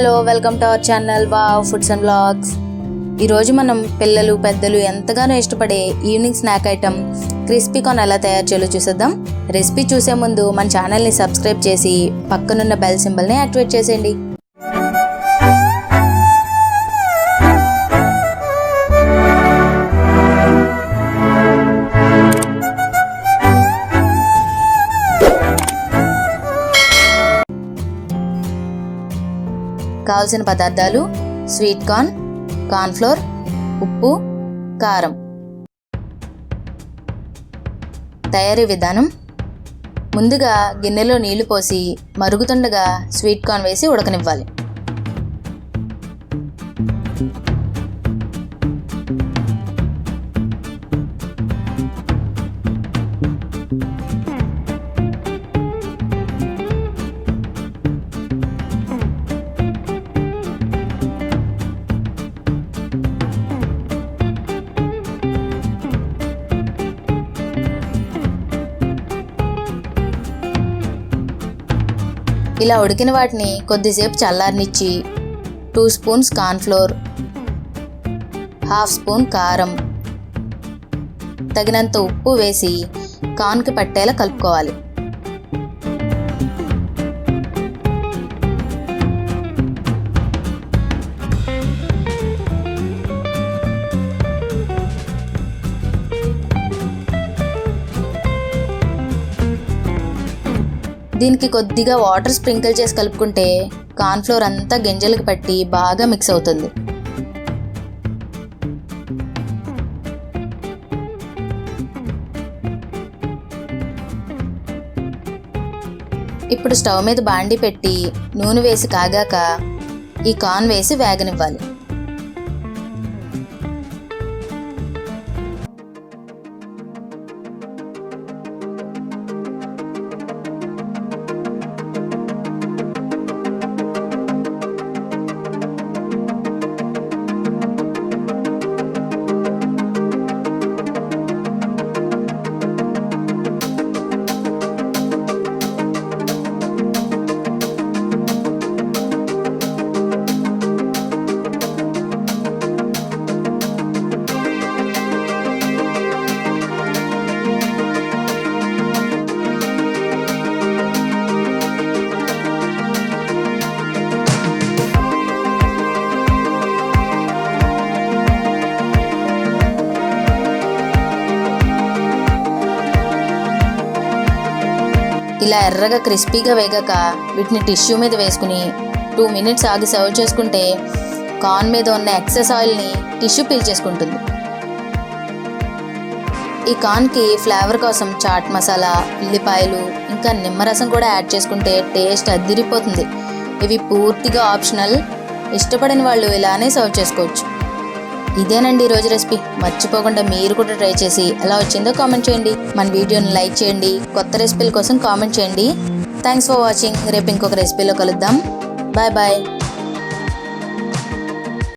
Hello welcome to our channel wow foods and vlogs. ఈరోజు మనం పిల్లలు పెద్దలు ఎంతగానో ఇష్టపడే evening snack item crispy corn ఎలా తయారు చేయాలో చూసేద్దాం. రెసిపీ చూసే ముందు మన ఛానల్ని సబ్స్క్రైబ్ చేసి పక్కనున్న బెల్ సింబల్ని యాక్టివేట్ చేసేయండి. కావాల్సిన పదార్థాలు: స్వీట్ కార్న్, కార్న్ఫ్లోర్, ఉప్పు, కారం. తయారీ విధానం: ముందుగా గిన్నెలో నీళ్లు పోసి మరుగుతుండగా స్వీట్ కార్న్ వేసి ఉడకనివ్వాలి. ఇలా ఉడికిన వాటిని కొద్దిసేపు చల్లారనిచ్చి 2 స్పూన్స్ కార్న్ఫ్లోర్, 1/2 స్పూన్ కారం, తగినంత ఉప్పు వేసి కార్న్కి పట్టేలా కలుపుకోవాలి. దీనికి కొద్దిగా వాటర్ స్ప్రింకిల్ చేసి కలుపుకుంటే కార్న్ఫ్లోర్ అంతా గింజలకు పట్టి బాగా మిక్స్ అవుతుంది. ఇప్పుడు స్టవ్ మీద బాండి పెట్టి నూనె వేసి కాగాక ఈ కార్న్ వేసి వేగనివ్వాలి. ఇలా ఎర్రగా క్రిస్పీగా వేగాక వీటిని టిష్యూ మీద వేసుకుని 2 మినిట్స్ ఆగి సర్వ్ చేసుకుంటే కార్న్ మీద ఉన్న ఎక్సెస్ ఆయిల్ని టిష్యూ పీల్చేసుకుంటుంది. ఈ కార్న్కి ఫ్లేవర్ కోసం చాట్ మసాలా, ఉల్లిపాయలు, ఇంకా నిమ్మరసం కూడా యాడ్ చేసుకుంటే టేస్ట్ అదిరిపోతుంది. ఇవి పూర్తిగా ఆప్షనల్. ఇష్టపడిన వాళ్ళు ఇలానే సర్వ్ చేసుకోవచ్చు. ఇదేనండి ఈరోజు రెసిపీ. మర్చిపోకుండా మీరు కూడా ట్రై చేసి ఎలా వచ్చిందో కామెంట్ చేయండి. మన వీడియోని లైక్ చేయండి. కొత్త రెసిపీల కోసం కామెంట్ చేయండి. Thanks for watching. రేపు ఇంకొక రెసిపీలో కలుద్దాం. Bye bye.